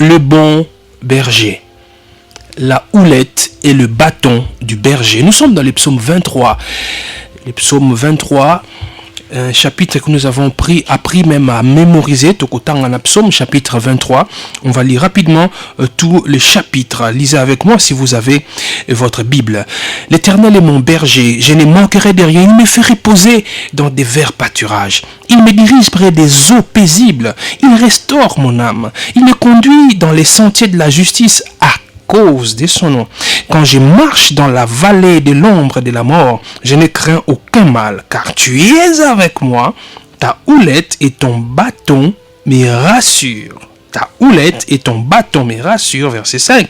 le bon berger. La houlette et le bâton du berger. Nous sommes dans les psaumes 23. Les psaumes 23, un chapitre que nous avons appris même à mémoriser. Tokotang en psaume chapitre 23. On va lire rapidement tous les chapitres. Lisez avec moi si vous avez votre Bible. L'Éternel est mon berger, je ne manquerai de rien. Il me fait reposer dans des verts pâturages. Il me dirige près des eaux paisibles. Il restaure mon âme. Il me conduit dans les sentiers de la justice à cause de son nom. Quand je marche dans la vallée de l'ombre de la mort, je ne crains aucun mal, car tu es avec moi. Ta houlette et ton bâton me rassurent. Ta houlette et ton bâton me rassurent. Verset 5.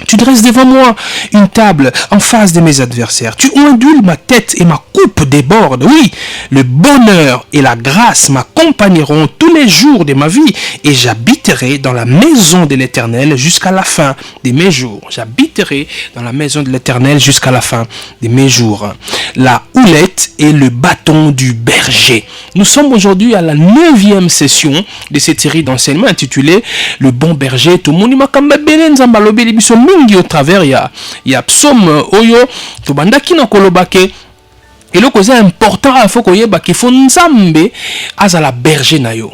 Tu dresses devant moi une table en face de mes adversaires. Tu ondules ma tête et ma coupe déborde. Oui, le bonheur et la grâce m'accompagneront tous les jours de ma vie et j'habiterai dans la maison de l'Éternel jusqu'à la fin de mes jours. J'habiterai dans la maison de l'Éternel jusqu'à la fin de mes jours. La houlette et le bâton du berger. Nous sommes aujourd'hui à la 9e session de cette série d'enseignements intitulée Le bon berger. Tout le monde mingi au travers ya psaume oyo to bandaki na kolobake eloko za important afo koyeba ke fo nzambe azala berger na yo.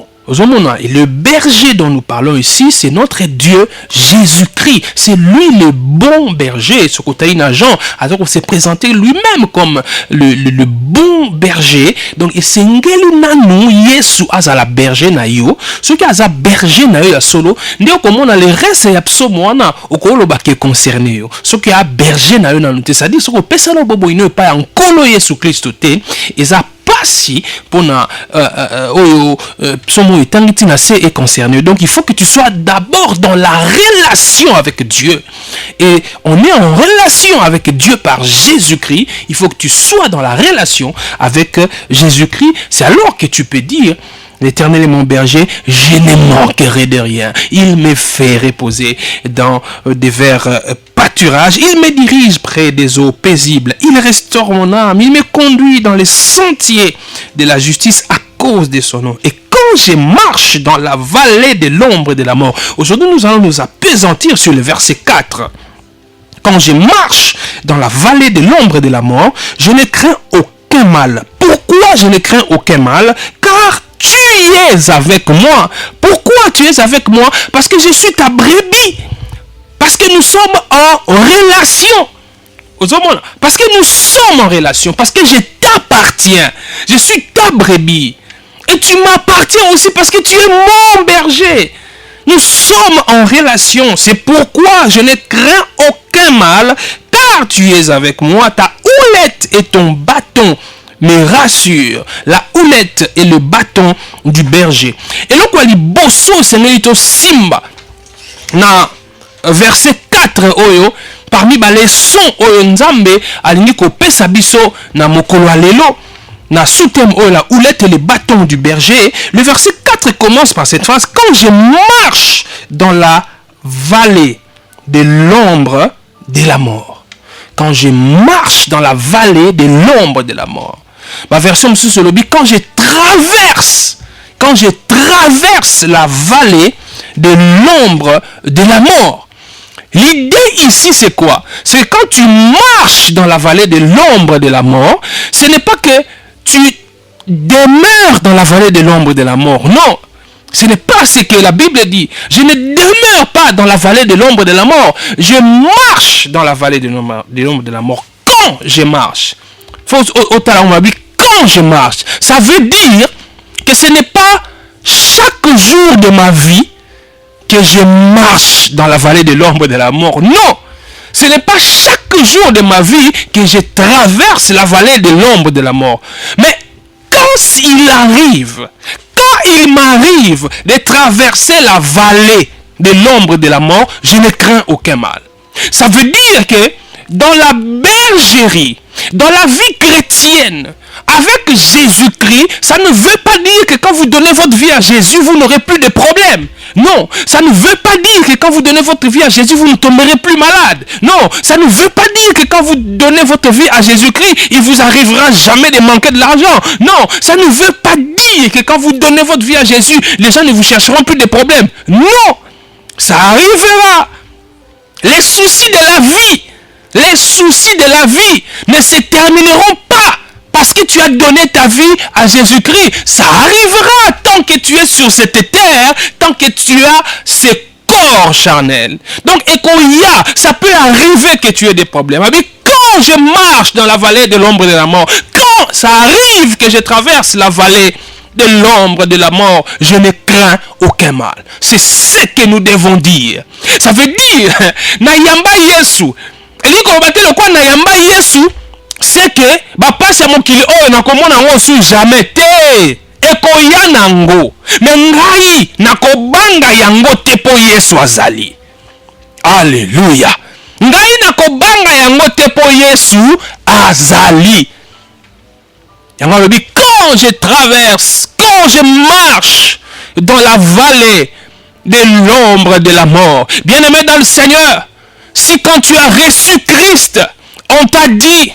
Et le berger dont nous parlons ici, c'est notre Dieu Jésus-Christ. C'est lui le bon berger. Ce côté Jean, alors on s'est présenté lui-même comme le bon berger. Donc, c'est nanu Yesu azala berger na yo. Ce qui aza berger na yo ya solo, ndeo comme on a le reste ya psaumoana okolo ba ke concerné yo. Ce qui a berger na yo na noté, c'est-à-dire ce que pesalo bobo ino pa en kolo Yesu Christ te, eza si pour est concerné. Donc il faut que tu sois d'abord dans la relation avec Dieu. Et on est en relation avec Dieu par Jésus-Christ. Il faut que tu sois dans la relation avec Jésus-Christ. C'est alors que tu peux dire: l'Éternel est mon berger, je ne manquerai de rien. Il me fait reposer dans des verts pâturages. Il me dirige près des eaux paisibles. Il restaure mon âme. Il me conduit dans les sentiers de la justice à cause de son nom. Et quand je marche dans la vallée de l'ombre de la mort, aujourd'hui nous allons nous appesantir sur le verset 4. Quand je marche dans la vallée de l'ombre de la mort, je ne crains aucun mal. Pourquoi je ne crains aucun mal? Car tu es avec moi. Pourquoi tu es avec moi? Parce que je suis ta brebis. Parce que nous sommes en relation. Parce que nous sommes en relation. Parce que je t'appartiens. Je suis ta brebis. Et tu m'appartiens aussi parce que tu es mon berger. Nous sommes en relation. C'est pourquoi je ne crains aucun mal. Car tu es avec moi. Ta houlette et ton bâton me rassure. La houlette et le bâton du berger. Et là quoi, les bosso c'est simba. Na verset 4 oyo, parmi les sons oyo nzambe alingi kopesa biso na mokolo alelo, na sous-thème oyo la houlette et le bâton du berger. Le verset 4 commence par cette phrase: quand je marche dans la vallée de l'ombre de la mort. Quand je marche dans la vallée de l'ombre de la mort. Ma version sous le lobby, quand je traverse la vallée de l'ombre de la mort. L'idée ici c'est quoi? C'est quand tu marches dans la vallée de l'ombre de la mort, ce n'est pas que tu demeures dans la vallée de l'ombre de la mort. Non, ce n'est pas ce que la Bible dit. Je ne demeure pas dans la vallée de l'ombre de la mort. Je marche dans la vallée de l'ombre de la mort. Quand je marche, quand je marche, ça veut dire que ce n'est pas chaque jour de ma vie que je marche dans la vallée de l'ombre de la mort. Non, ce n'est pas chaque jour de ma vie que je traverse la vallée de l'ombre de la mort. Mais quand il m'arrive de traverser la vallée de l'ombre de la mort, je ne crains aucun mal. Ça veut dire que dans la bergerie, dans la vie chrétienne, avec Jésus-Christ, ça ne veut pas dire que quand vous donnez votre vie à Jésus, vous n'aurez plus de problèmes. Non, ça ne veut pas dire que quand vous donnez votre vie à Jésus, vous ne tomberez plus malade. Non, ça ne veut pas dire que quand vous donnez votre vie à Jésus-Christ, il vous arrivera jamais de manquer de l'argent. Non, ça ne veut pas dire que quand vous donnez votre vie à Jésus, les gens ne vous chercheront plus de problèmes. Non, Ça arrivera. Les soucis de la vie ne se termineront pas parce que tu as donné ta vie à Jésus-Christ. Ça arrivera tant que tu es sur cette terre, tant que tu as ce corps charnel. Donc, ça peut arriver que tu aies des problèmes. Mais quand je marche dans la vallée de l'ombre de la mort, quand ça arrive que je traverse la vallée de l'ombre de la mort, je ne crains aucun mal. C'est ce que nous devons dire. Ça veut dire, Nayamba Yesu, c'est que, passe à mon kili, oh, nakomona ngosu jamais te. Ekoya nango. Mais ngai, nakobanga yango te po Yesu azali. Alléluia. Ngai nakobanga yango te po Yesu azali. Quand je traverse, quand je marche dans la vallée de l'ombre de la mort, bien-aimé dans le Seigneur, si quand tu as reçu Christ, on t'a dit,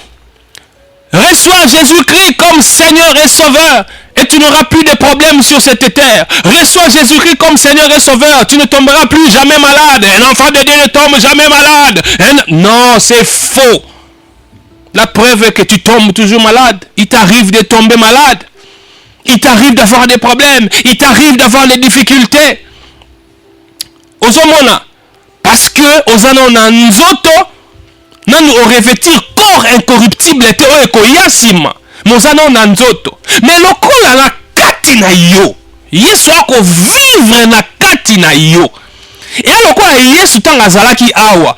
reçois Jésus-Christ comme Seigneur et Sauveur, et tu n'auras plus de problèmes sur cette terre. Reçois Jésus-Christ comme Seigneur et Sauveur, tu ne tomberas plus jamais malade. Un enfant de Dieu ne tombe jamais malade. Non, c'est faux. La preuve est que tu tombes toujours malade. Il t'arrive de tomber malade. Il t'arrive d'avoir des problèmes. Il t'arrive d'avoir des difficultés. Ozomona. Parce que ozanona nzoto, nanu revêtir corps incorruptible te oekoyasima. Mozanona nzoto. Mais lokola la kati na yo. Yesu ako vivre na kati na yo. Et lokola Yesu tanga zalaki awa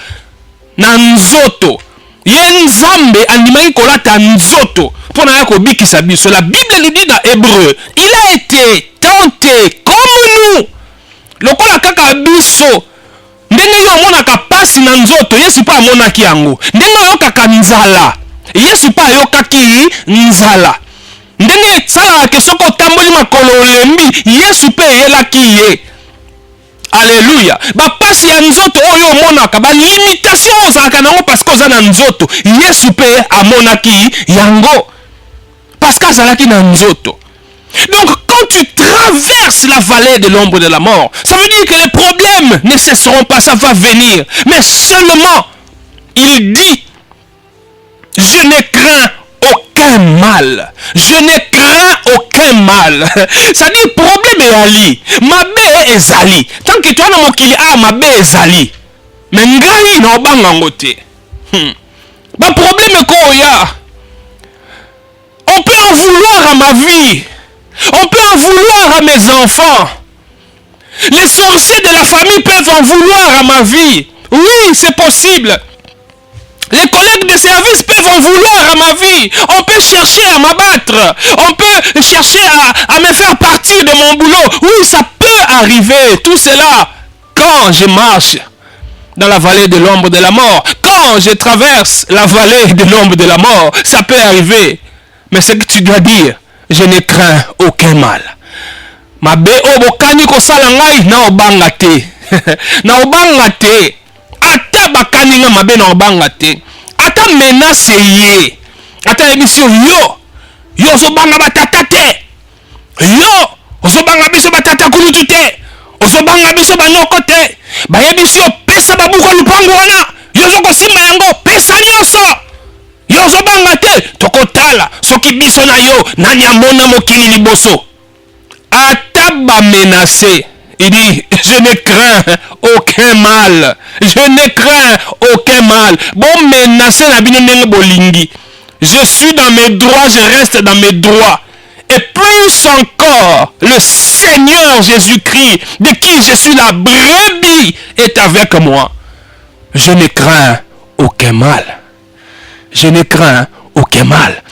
na nzoto. Yenzambe andimaki kolata nzoto pour na ko bikisa biso. La Bible nous dit dans Hébreu, il a été tenté comme nous. Lokola kaka biso ndenge yo monaka pasi na nzoto, Yesu pa monaki yango. Ndenge yo kaka nzala, Yesu pa yokaki nzala. Ndenge sala ke soko tamboli makolo olembi, Yesu pe yelaki ye. Alléluia. Pasi ya nzoto oyo monaka ba limitation ozalaka nango parce que oza na nzoto. Yesu pe amonaki yango parce que azalaki na nzoto. Donc quand tu traverses la vallée de l'ombre de la mort, ça veut dire que les problèmes ne cesseront pas, ça va venir. Mais seulement, il dit, je ne crains aucun mal. Je ne crains aucun mal. Ça dit problème est ali. Mabe est ali. Tant que tu as mon kili mabe est ali. Mais ngai na obanga ngote. Ba problème est koya. On peut en vouloir à ma vie. On peut en vouloir à mes enfants. Les sorciers de la famille peuvent en vouloir à ma vie. Oui, c'est possible. Les collègues de service peuvent en vouloir à ma vie. On peut chercher à m'abattre. On peut chercher à me faire partir de mon boulot. Oui, ça peut arriver. Tout cela, quand je marche dans la vallée de l'ombre de la mort, quand je traverse la vallée de l'ombre de la mort, ça peut arriver. Mais ce que tu dois dire, je ne crains aucun mal. Mabe obokani kosala ngai na obanga te. Na obanga te. Ata bakani nga mabe na obanga te. Ata menace ye. Ata emission yo ozobanga batata te. Yo ozobanga biso batata kulutu te. Ozobanga biso banoko te. Bayebiso pesa babuko lupango wana. Yo zokosimba yango pesa nyonso. Yo zobanga te tokotala soki biso na yo nani amona mokili liboso. Ata ba menacé, il dit je ne crains aucun mal. Je ne crains aucun mal. Bon menacé na bino ndenge bolingi. Je suis dans mes droits, je reste dans mes droits. Et plus encore, le Seigneur Jésus-Christ, de qui je suis la brebis, est avec moi. Je ne crains aucun mal. Je ne crains aucun mal.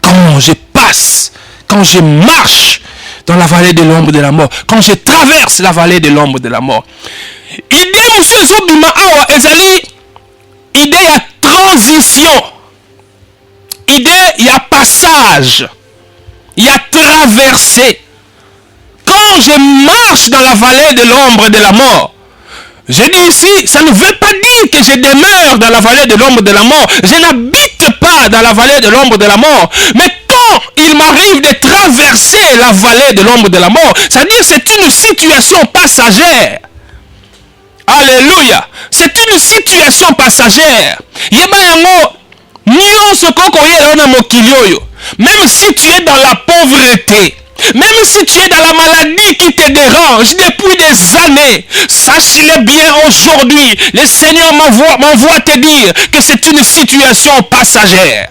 Quand je passe, quand je marche dans la vallée de l'ombre de la mort, quand je traverse la vallée de l'ombre de la mort, idée monsieur Zobima awa ezali idée ya transition, idée ya passage, ya traversée. Quand je marche dans la vallée de l'ombre de la mort, je dis ici, ça ne veut pas dire que je demeure dans la vallée de l'ombre de la mort. Je n'habite pas dans la vallée de l'ombre de la mort. Mais quand il m'arrive de traverser la vallée de l'ombre de la mort, c'est-à-dire c'est une situation passagère. Alléluia. C'est une situation passagère. Yeba yango nyonso koko yela na mokili oyo. Même si tu es dans la pauvreté, même si tu es dans la maladie qui te dérange depuis des années, sache-le bien aujourd'hui, le Seigneur m'envoie te dire que c'est une situation passagère.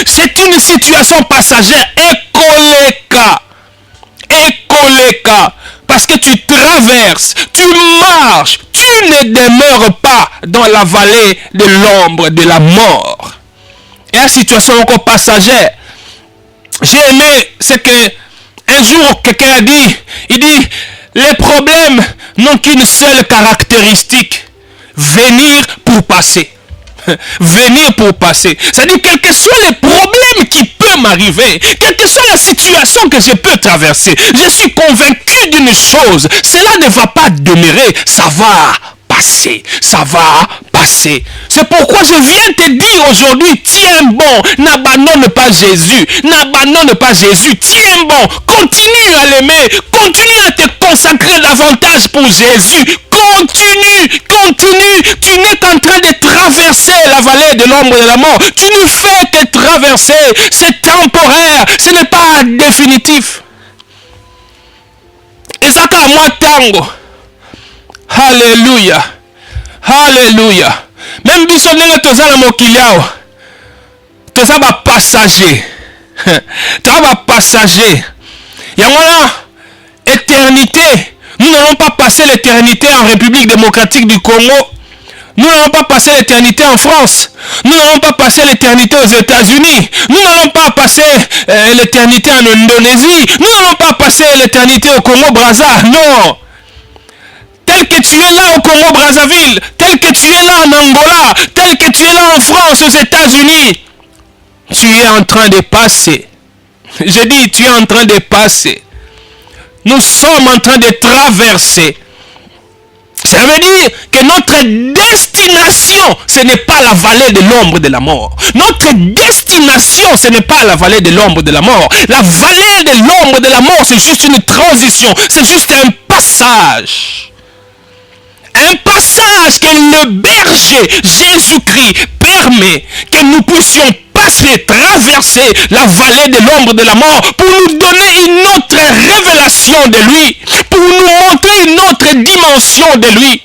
C'est une situation passagère. Écoleka. Parce que tu traverses, tu marches, tu ne demeures pas dans la vallée de l'ombre de la mort. Et la situation encore passagère. J'ai aimé ce que un jour quelqu'un a dit. Il dit, les problèmes n'ont qu'une seule caractéristique. Venir pour passer. Venir pour passer. C'est-à-dire, quels que soient les problèmes qui peuvent m'arriver, quelle que soit la situation que je peux traverser, je suis convaincu d'une chose, cela ne va pas demeurer, ça va passer, ça va passer. C'est pourquoi je viens te dire aujourd'hui, tiens bon, n'abandonne pas Jésus, n'abandonne pas Jésus, tiens bon, continue à l'aimer, continue à te consacrer davantage pour Jésus, continue, tu n'es qu'en train de traverser la vallée de l'ombre de la mort, tu ne fais que traverser, c'est temporaire, ce n'est pas définitif. Ezaka à moi tango. Alléluia. Alléluia. Même biso ndenge toza na mokili awa. Toza ba passager. Toza ba passager. Yango na éternité. Nous n'allons pas passer l'éternité en République démocratique du Congo. Nous n'allons pas passer l'éternité en France. Nous n'allons pas passer l'éternité aux États-Unis. Nous n'allons pas passer l'éternité en Indonésie. Nous n'allons pas passer l'éternité au Congo-Brazza. Non. Tel que tu es là au Congo-Brazzaville, tel que tu es là en Angola, tel que tu es là en France, aux États-Unis, tu es en train de passer. Je dis, tu es en train de passer. Nous sommes en train de traverser. Ça veut dire que notre destination, ce n'est pas la vallée de l'ombre de la mort. Notre destination, ce n'est pas la vallée de l'ombre de la mort. La vallée de l'ombre de la mort, c'est juste une transition. C'est juste un passage. Un passage que le berger Jésus-Christ permet que nous puissions passer, traverser la vallée de l'ombre de la mort pour nous donner une autre révélation de lui, pour nous montrer une autre dimension de lui.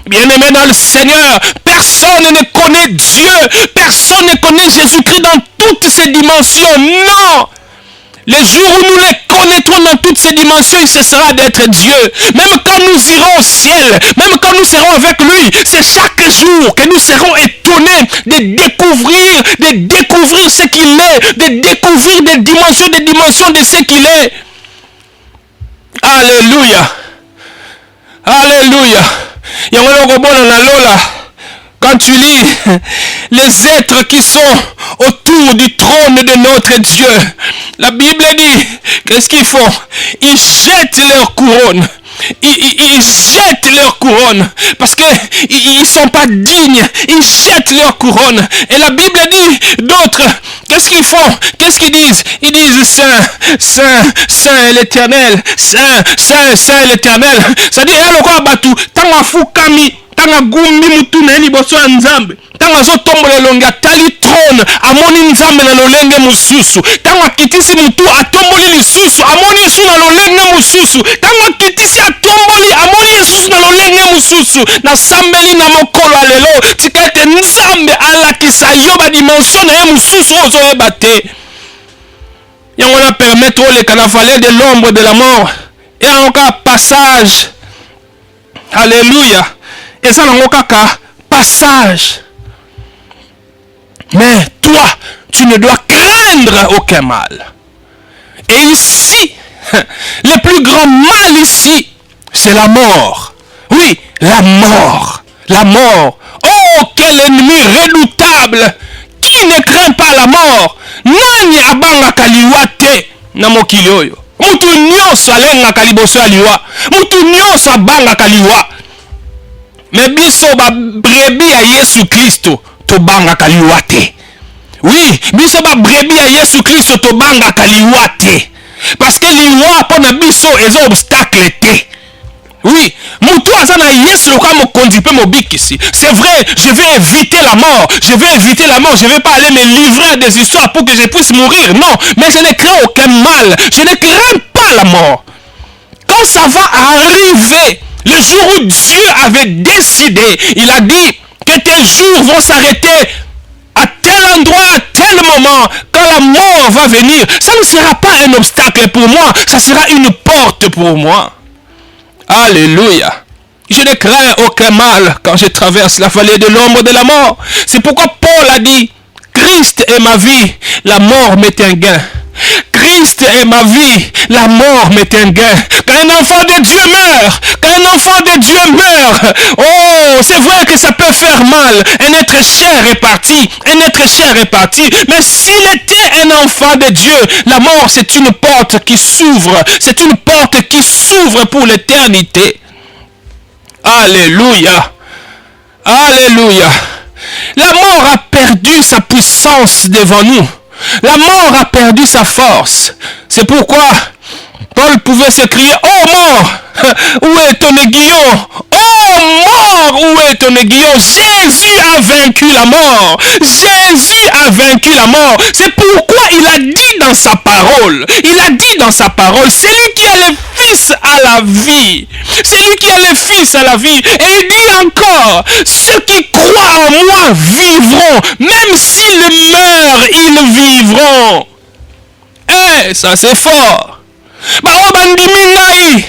Bien-aimé dans le Seigneur, personne ne connaît Dieu, personne ne connaît Jésus-Christ dans toutes ses dimensions. Non! Les jours où nous les connaîtrons dans toutes ces dimensions, il cessera d'être Dieu. Même quand nous irons au ciel, même quand nous serons avec lui, c'est chaque jour que nous serons étonnés de découvrir ce qu'il est, de découvrir des dimensions de ce qu'il est. Alléluia. Alléluia. Quand tu lis les êtres qui sont autour du trône de notre Dieu, la Bible dit, qu'est-ce qu'ils font? Ils jettent leur couronne. Ils jettent leur couronne parce qu'ils ne sont pas dignes. Ils jettent leur couronne. Et la Bible dit d'autres, qu'est-ce qu'ils font? Qu'est-ce qu'ils disent? Ils disent Saint, Saint, Saint l'Éternel. Saint, Saint, Saint l'Éternel. C'est-à-dire, il y a le roi Batou, tant à Foukami. Tanga gumbi mutu na liboso ya nzambe tanga zotombola longa tali trône amoni nzambe na lolenge mususu tanga kitisi mutu atomboli lisusu amoni Yesu na lolenge mususu tanga kitisi atomboli amoni Yesu na lolenge mususu na sambeli na mokolo alelo tikete nzambe alakisa yo ba dimension na ye mususu ozoyeba te yango na permettre oleka na vallée de l'ombre de la mort et encore passage. Alléluia. Et ça n'a aucun passage. Mais toi, tu ne dois craindre aucun mal. Et ici, le plus grand mal ici, c'est la mort. Oui, la mort. La mort. Oh, quel ennemi redoutable. Qui ne craint pas la mort? Nani abanga kaliwate na mokili oyo. Mutu nyonso alenga kaliboso aliwa. Mutu nyonso abanga kaliwa. Mais biso ba brebi ya Yesu Kristo to banga kaliwa te. Oui, biso ba brebi ya Yesu Kristo to banga kaliwa te. Parce que liwa pona biso ezo obstacle te. Oui, c'est vrai, je vais éviter la mort. Je ne vais pas aller me livrer à des histoires pour que je puisse mourir. Non, mais je ne crains aucun mal. Je ne crains pas la mort. Quand ça va arriver, le jour où Dieu avait décidé, il a dit que tes jours vont s'arrêter à tel endroit, à tel moment, quand la mort va venir, ça ne sera pas un obstacle pour moi, ça sera une porte pour moi. Alléluia. Je ne crains aucun mal quand je traverse la vallée de l'ombre de la mort. C'est pourquoi Paul a dit, Christ est ma vie, la mort m'est un gain. Christ est ma vie, la mort m'est un gain. Quand un enfant de Dieu meurt, oh, c'est vrai que ça peut faire mal. Un être cher est parti, mais s'il était un enfant de Dieu, la mort c'est une porte qui s'ouvre, pour l'éternité. Alléluia, alléluia. La mort a perdu sa puissance devant nous. La mort a perdu sa force. C'est pourquoi Paul pouvait s'écrier, oh mort, où est ton aiguillon? Oh mort, où est ton aiguillon? Jésus a vaincu la mort. Jésus a vaincu la mort. C'est pourquoi il a dit dans sa parole, c'est lui qui a le Fils à la vie. C'est lui qui a le Fils à la vie. Et il dit encore, ceux qui croient en moi vivront. Même s'ils meurent, ils vivront. Eh, ça c'est fort. Bao bandimi ngai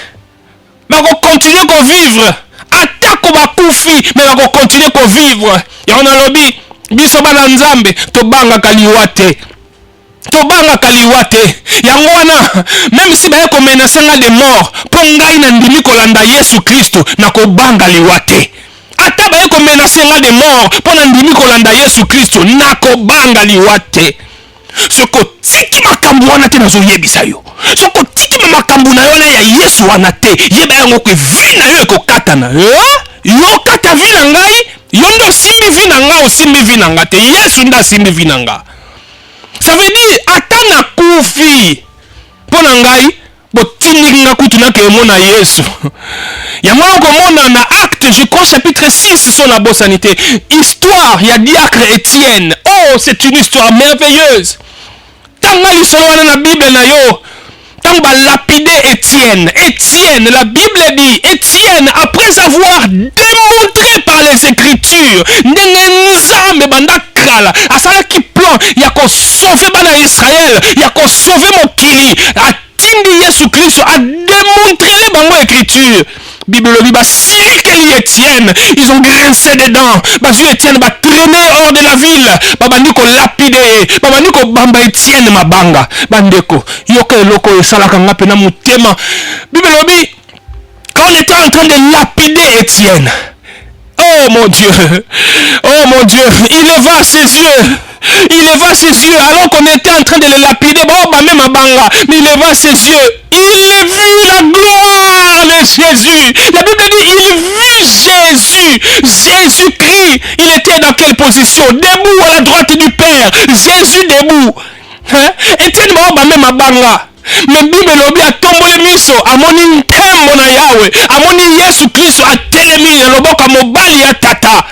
bako continuer ko vivre atako bakufi mais bako continuer ko vivre ya on a lobby biso bana nzambe tobanga kaliwate yango wana même si baye ko menacer nga de mort po ngai na ndimi kolanda Yesu Kristo na ko banga liwate ata baye ko menacer nga de mort po na ndimi kolanda Yesu Kristo na ko banga liwate soko tiki makambo wana te nazoyebisa yo soko tiki makambo na yo na ya Yesu wana te yeba yango ke vi na yo ekokata na yo kata vi na ngai yo ndo simbi vi na nga osimbi vi na nga te Yesu nda simbi vi na nga. Ça veut dire ata na kufi mpo na ngai botindiki nga kutu nakemona Yesu yango okomona na Acte je crois chapitre 6 sur la bosanité histoire ya diacre Étienne. Oh, c'est une histoire merveilleuse. Tanga lisolo wana na Bible na yo tanga lapidé Étienne, la Bible dit Étienne après avoir démontré par les Écritures ndenge nzambe banda kala asalaki plan ya ko sauver bana Israël, ya ko sauver mokili atindi Yesu Kristo a démontré bango Écriture. Bible dit basikeli Étienne, ils ont grincé des dents. Bazui Étienne ba traîné hors de la ville. Babandi ko lapidé, babandi ko bamba Étienne mabanga. Bandeko, yoka eloko esalaka nga pena mutema. Bible dit quand on était en train de lapider Étienne. Oh mon Dieu, il leva ses yeux alors qu'on était en train de le lapider. Mais il leva ses yeux. Il vit la gloire de Jésus. La Bible dit il vit Jésus-Christ. Il était dans quelle position? Debout à la droite du Père. Jésus debout. Étienne mabanga. Mais Bible lobi atomboli miso amoni ntembo na Yawe amoni Yesu Kristo atelemi na loboko mobali ya tata.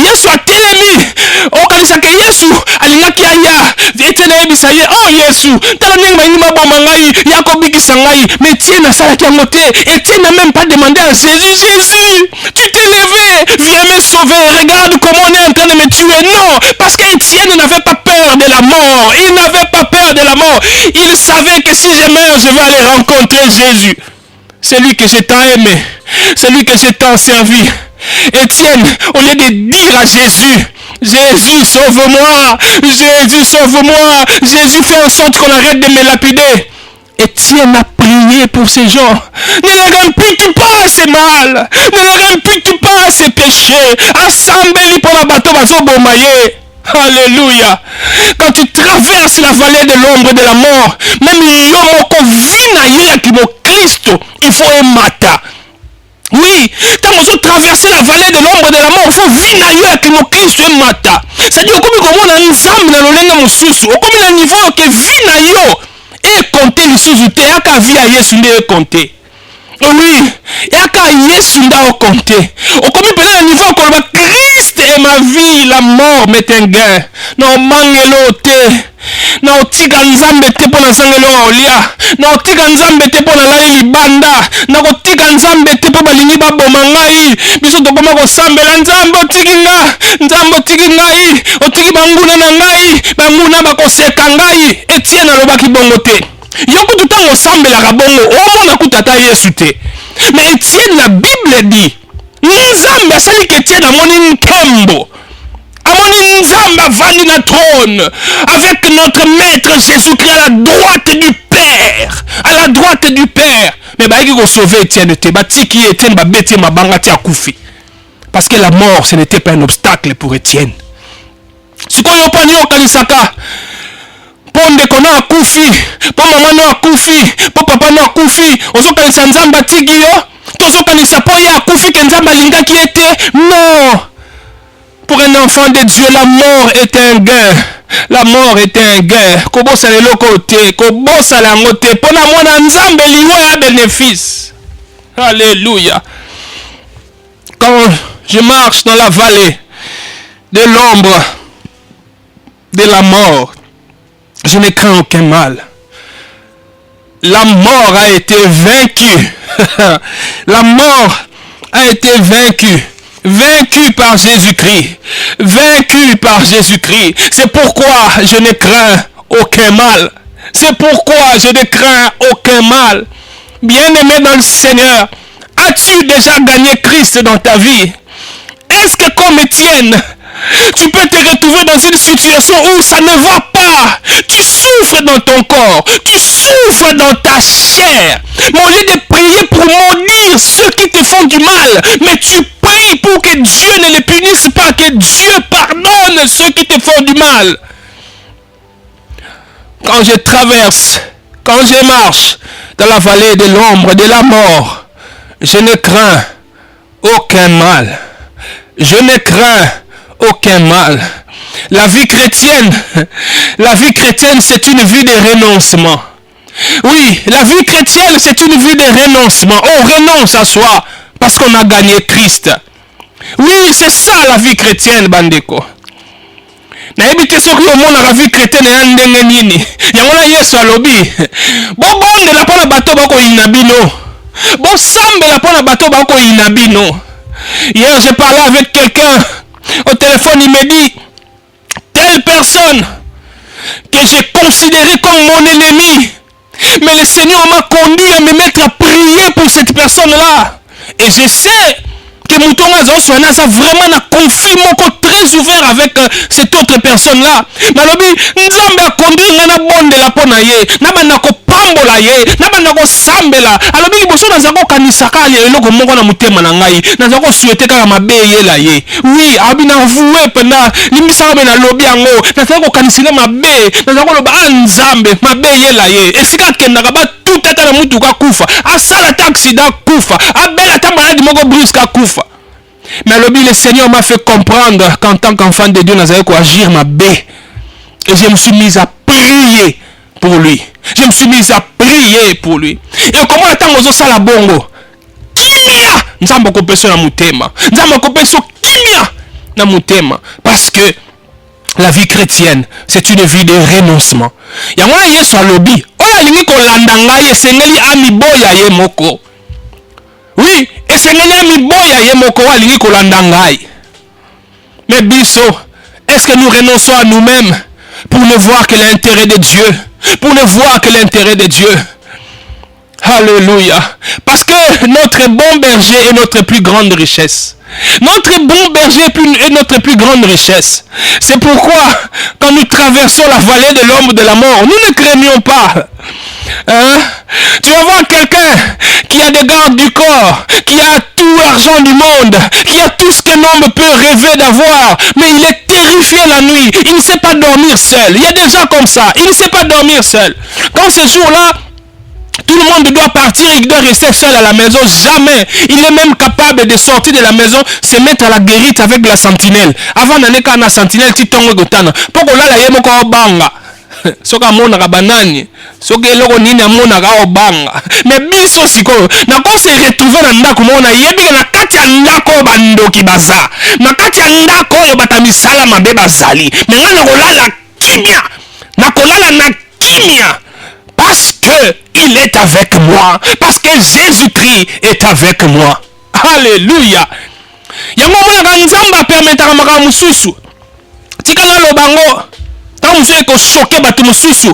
Yesu atelemi okanisaka Yesu alingaki aya Etienne ayebisa ye oh Yesu tala ndenge bayini maboma ngai yako bikisa ngai mais Etienne asalaki yango te. Etienne n'a même pas demandé à Jésus tu t'es levé viens me sauver, regarde comment on est en train de me tuer. Non, parce qu'Étienne n'avait pas peur de la mort, il savait que si je meurs je vais aller rencontrer Jésus, celui que j'ai tant aimé, celui que j'ai tant servi. Étienne, au lieu de dire à Jésus sauve-moi, Jésus fait en sorte qu'on arrête de me lapider, Étienne a prié pour ces gens. Ne les répète pas ces mal, ne les répète pas ces péchés. Assemblez pour la bateau bazobomaye. Alléluia. Quand tu traverses la vallée de l'ombre de la mort, même yomoko vina yaki mo Christ, il faut un mata. Oui, quand on traverse la vallée de l'ombre de la mort, il faut vina yaki mo Christ un mata. C'est-à-dire comme on a ensemble dans le lenga mususu, comme le niveau que vina yo et compter les sous-outés à ka via Yesu ne compter. Oui, yaka Yesu nda o compter. Au comme peut-être niveau encore le Christ est ma vie, la mort m'est un gain. Non mangelo te. Na otika nzambe te pona sangelo olia. Na otika nzambe te pona lali libanda. Na otika nzambe te po balingi baboma ngai. Biso tokoma ko sambela nzambe otiki nga. Nzambe otiki ngai. Otiki banguna na ngai. Banguna bakoseka ngai. Etienne alobaki bongo te. Yoko tutango sambela bongo omona kutata Yesu te. Mais Etienne, la Bible dit nzambe asali ke Etienne amoni ntembo. Amoni nzambe avandi na trône avec notre maître Jésus-Christ à la droite du Père. À la droite du Père. Mais baiki ko sauver Etienne te batiki Etienne ba beti mabanga ti akufi. Parce que la mort ce n'était pas un obstacle pour Etienne. Sikoyo pani okanisaka po ndeko na akufi, po mama na akufi, po papa na akufi, ozokanisa nzambe atiki yo, tozokanisa po ye akufi ke nzambe alingaki ete. Non. Pour un enfant de Dieu, la mort est un gain. La mort est un gain. Kobosa le lokote, kobosa la ngote, pona mona nzambe liwa ya bénéfice. Alléluia. Quand je marche dans la vallée de l'ombre de la mort, je ne crains aucun mal. La mort a été vaincue. La mort a été vaincue. Vaincu par Jésus-Christ. Vaincu par Jésus-Christ. C'est pourquoi je ne crains aucun mal. C'est pourquoi je ne crains aucun mal. Bien-aimé dans le Seigneur, as-tu déjà gagné Christ dans ta vie? Est-ce que comme Étienne, tu peux te retrouver dans une situation où ça ne va pas? Tu souffres dans ton corps, tu souffres dans ta chair. Mais au lieu de prier pour maudire ceux qui te font du mal, mais tu pries pour que Dieu ne les punisse pas, que Dieu pardonne ceux qui te font du mal. Quand je traverse, quand je marche dans la vallée de l'ombre de la mort, je ne crains aucun mal. Je ne crains aucun mal. La vie chrétienne, c'est une vie de renoncement. Oui, la vie chrétienne, c'est une vie de renoncement. On renonce à soi parce qu'on a gagné Christ. Oui, c'est ça la vie chrétienne, bandeko. Naebite soki omona la vie chrétienne ya ndenge nini. Yango Yesu alobi. Bobondela pona bato bako inabino. Bosambela pona bato bako inabino. Hier, j'ai parlé avec quelqu'un au téléphone, il me dit, telle personne que j'ai considérée comme mon ennemi, mais le Seigneur m'a conduit à me mettre à prier pour cette personne-là. Et je sais que Moutonga Zoswana a vraiment un conflit très ouvert avec cette autre personne-là. Malobi, Nzambe a conduit ngana bonde la pona ye, nabana ko pambola ye, nabana ko sambela. Alobi liboso na zako kanisaka ali eloko moko na mutema na ngai, na zako souhaiter kaka mabe ye la ye. Oui, abi na voué pena, limisa ba na lobi yango, na zako kanisina mabe, na zako loba Nzambe mabe ye la ye. Esika kendaka ba tout ata na mutuka kufa, asala accident kufa, abela ta malade moko brusque kufa. Mais le Seigneur m'a fait comprendre qu'en tant qu'enfant de Dieu, nous allons agir ma baie. Et je me suis mis à prier pour lui. Je me suis mis à prier pour lui. Et comment attendre aux osala bongo? Kimia! Nzambo kopeso na mutema. Nzambo kopeso kimia na mutema. Parce que la vie chrétienne, c'est une vie de renoncement. Yango na Yesu alobi, oya lingi ko landa ngai esengeli ami boya ye moko. Oui, et c'est mais biso, est-ce que nous renonçons à nous-mêmes pour ne voir que l'intérêt de Dieu? Pour ne voir que l'intérêt de Dieu. Alléluia. Parce que notre bon berger est notre plus grande richesse. Notre bon berger est notre plus grande richesse. C'est pourquoi, quand nous traversons la vallée de l'ombre de la mort, nous ne craignons pas. Hein? Tu vas voir quelqu'un qui a des gardes du corps, qui a tout l'argent du monde, qui a tout ce qu'un homme peut rêver d'avoir, mais il est terrifié la nuit, il ne sait pas dormir seul. Il y a des gens comme ça, il ne sait pas dormir seul. Quand ce jour-là, tout le monde doit partir, il doit rester seul à la maison, jamais. Il est même capable de sortir de la maison, se mettre à la guérite avec la sentinelle. Avant d'aller à la sentinelle, tu tombes au gotana. Pourquoi là, il y a mon banga. soka monaka banani, soka eloko nini amonaka obanga. Mais biso sikoyo, na ko se retrouver na ndako mona yebika na kati ya ndako bandoki baza. Na kati ya ndako oyo batamisala mabe bazali. Mais nga na kolala kimia. Na kolala na kimia. Parce que il est avec moi. Parce que Jésus-Christ est avec moi. Alléluia. Yango monaka nzamba permetaka maka mususu. Tika na lobango. Tant vous savez qu'on choque bato mususu.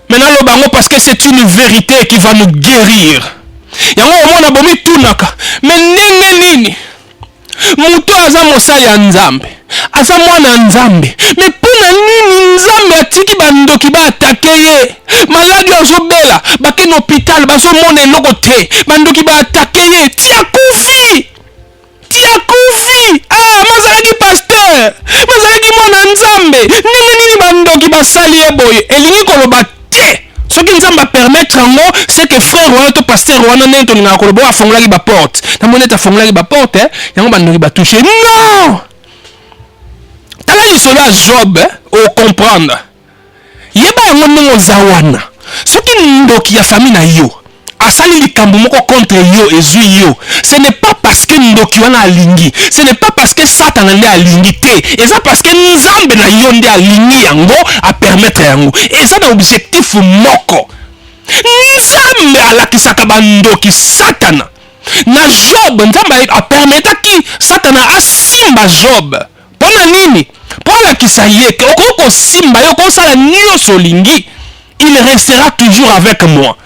Maintenant lobango parce que c'est une vérité qui va nous guérir. Yango omona bomi tunaka. Mais nini. Muto aza mosali ya nzambe. Aza mwana nzambe. Mais pona nini nzambe atiki bandoki ba atake ye. Maladi azobela. Bake na hôpital bazo mona eloko te. Bandoki ba atake ye. Tia kufi. Ah, mazalaki pasteur. Mazalaki mwana nzambe. Nini bandoki basali ye boye. Elingi koloba te. Ce qui nous a permettre c'est que frère ou autre pasteur ou un autre n'a pas de fongolaki ba porte. Na moneta fongolaki ba porte, yango bandoki ba toucher. Non. Tala lisolo ya Job, o comprendre. Yeba yango ndenge zawana. Soki ndoki ya famille na yo, asali likambo moko contre yo ezui yo. Ce n'est pas parce que ndoki wana alingi, ce n'est pas parce que Satan nde alingi te. Eza parce que nzambe na yo nde alingi yango a permettre yango. Eza na objectif moko. Nzambe alakisaka bandoki Satana. Na Job nzambe a permetaki Satana asimba Job. Pona nini? Pona kisayeke okoko simba yo ko sala nyonso lingi, il restera toujours avec moi.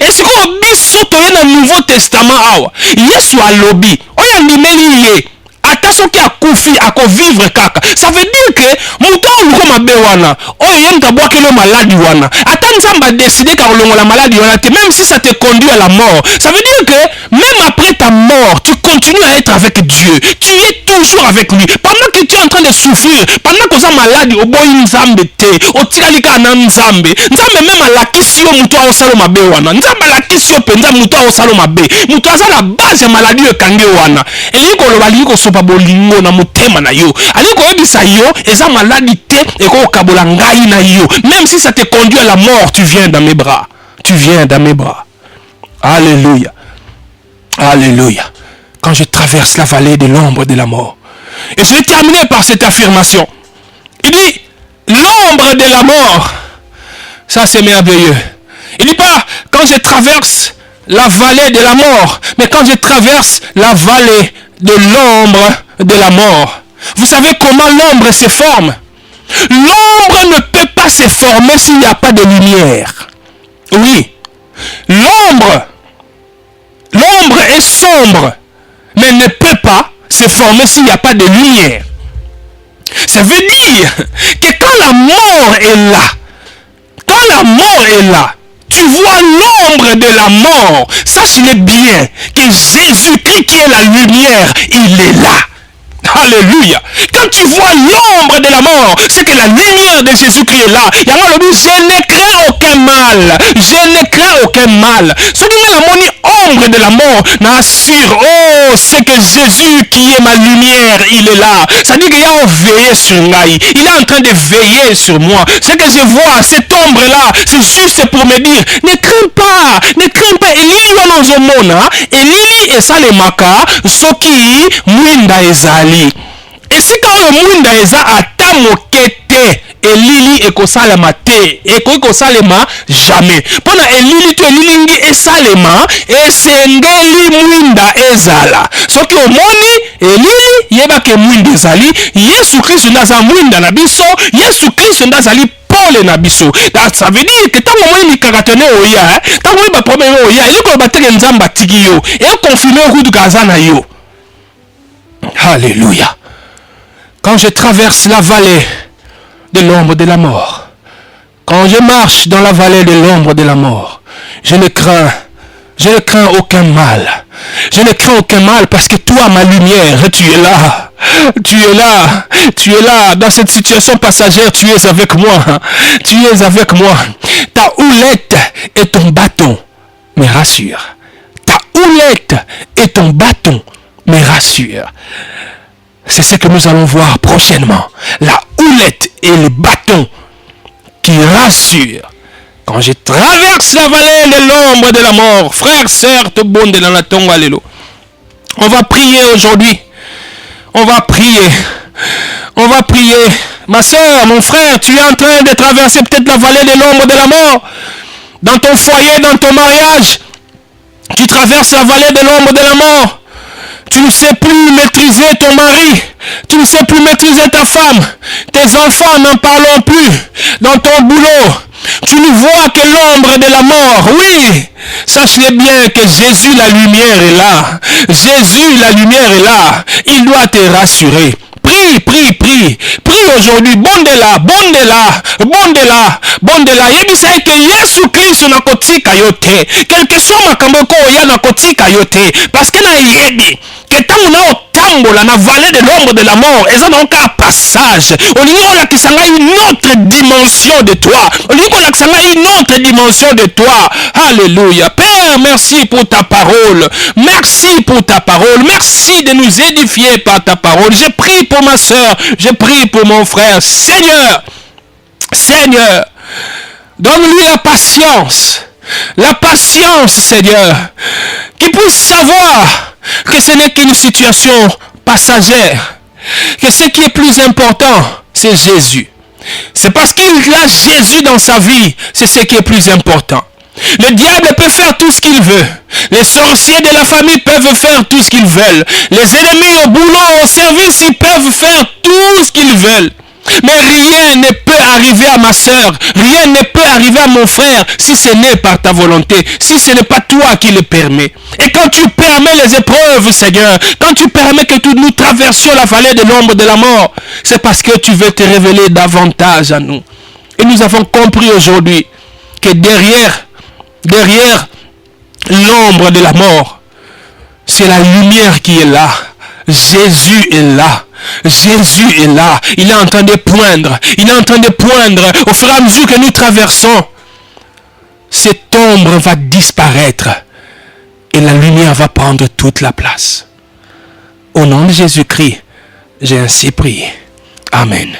Et si on biso toye na Nouveau Testament awa, Yesu alobi, oya ndimeli ye, ata soki akufi akovivre kaka. Ça veut dire que muto oluko mabe wana, oyo ye mutabwakelo maladi wana. Ata nzamba décider ka olongola maladi wana te, même si ça te conduit à la mort. Ça veut dire que même après ta mort, tu continues à être avec Dieu. Tu es toujours avec lui. Pendant que tu es en train de souffrir, pendant que tu as maladie, au boy nzambe te, au tikalika na nzambe. Nzambe même à la kisio muto a osalo mabe wana. Nzambe a la kisio penza muto a osalo mabe. Muto a la base ya maladie kange wana. Eliko loba liko sopa bolingo na mutema na yo. Aliko yebisa yo, eza maladie te, eko kabola ngai na yo. Même si ça te conduit à la mort, tu viens dans mes bras. Tu viens dans mes bras. Alléluia. Alléluia. Quand je traverse la vallée de l'ombre de la mort. Et je vais terminer par cette affirmation. Il dit, l'ombre de la mort. Ça c'est merveilleux. Il dit pas, quand je traverse la vallée de la mort, mais quand je traverse la vallée de l'ombre de la mort. Vous savez comment l'ombre se forme? L'ombre ne peut pas se former s'il n'y a pas de lumière. Oui. L'ombre est sombre, mais ne peut pas se former s'il n'y a pas de lumière. Ça veut dire que quand la mort est là, tu vois l'ombre de la mort. Sache-le bien que Jésus-Christ qui est la lumière, il est là. Alléluia. Quand tu vois l'ombre de la mort, c'est que la lumière de Jésus-Christ est là. Je ne crains aucun mal. Je ne crains aucun mal. Ce qui est l'ombre de la mort, n'assure, oh, c'est que Jésus qui est ma lumière, il est là. Ça dit qu'il a veillé sur moi. Il est en train de veiller sur moi. Ce que je vois, cette ombre-là, c'est juste pour me dire, ne crains pas, ne crains pas. Elili wanozomona, elili esalemaka, soki mwinda ezali. Et si quand le mwinda eza ata mokete, elili ekosalema te, ekosalema jamais. Pona elili to elilingi esalema, esengeli mwinda ezala. Soki omoni elili yeba ke mwinda ezali, Yesu Christ ndaza mwinda na biso, Yesu Christ ndazali pole na biso. Ça veut dire que tango moni mikakatone oya, tango moni ba problème oya, eliko bateke nzamba tiki yo, e confirmer kudu kazana yo. Alléluia. Quand je traverse la vallée de l'ombre de la mort, quand je marche dans la vallée de l'ombre de la mort, je ne crains aucun mal. Je ne crains aucun mal parce que toi, ma lumière, tu es là. Tu es là. Tu es là. Dans cette situation passagère, tu es avec moi. Tu es avec moi. Ta houlette et ton bâton me rassurent. Ta houlette et ton bâton me rassurent. C'est ce que nous allons voir prochainement. La houlette et le bâton qui rassure. Quand je traverse la vallée de l'ombre de la mort, frère, sœur, tout bon de la tombe, alléluia. On va prier aujourd'hui. On va prier. On va prier. Ma sœur, mon frère, tu es en train de traverser peut-être la vallée de l'ombre de la mort. Dans ton foyer, dans ton mariage, tu traverses la vallée de l'ombre de la mort. Tu ne sais plus maîtriser ton mari. Tu ne sais plus maîtriser ta femme. Tes enfants n'en parlons plus. Dans ton boulot, tu ne vois que l'ombre de la mort. Oui, sache-le bien que Jésus, la lumière est là. Jésus, la lumière est là. Il doit te rassurer. Prie, prie, prie. Prie aujourd'hui. Bondela, bondela, bondela, bondela. Yebisa que Yesu Kristo na kotika yote. Quel que soit makambo ko ya na kotika yote. Parce que na yebi que tant na otambola na vallée de l'ombre de la mort, et ça donc un passage. On dit on a qui s'en a une autre dimension de toi. On dit qu'on a qui s'en a une autre dimension de toi. Alléluia. Père, merci pour ta parole. Merci pour ta parole. Merci de nous édifier par ta parole. Je prie pour ma soeur. Je prie pour mon frère. Seigneur, Seigneur, donne-lui la patience. La patience, Seigneur, qu'il puisse savoir que ce n'est qu'une situation passagère, que ce qui est plus important, c'est Jésus. C'est parce qu'il a Jésus dans sa vie, c'est ce qui est plus important. Le diable peut faire tout ce qu'il veut. Les sorciers de la famille peuvent faire tout ce qu'ils veulent. Les ennemis au boulot, au service, ils peuvent faire tout ce qu'ils veulent. Mais rien ne peut arriver à ma soeur, rien ne peut arriver à mon frère si ce n'est par ta volonté, si ce n'est pas toi qui le permets. Et quand tu permets les épreuves, Seigneur, quand tu permets que nous traversions la vallée de l'ombre de la mort, c'est parce que tu veux te révéler davantage à nous. Et nous avons compris aujourd'hui que derrière l'ombre de la mort, c'est la lumière qui est là. Jésus est là. Jésus est là. Il est en train de poindre. Il est en train de poindre. Au fur et à mesure que nous traversons, cette ombre va disparaître. Et la lumière va prendre toute la place. Au nom de Jésus-Christ, j'ai ainsi prié. Amen.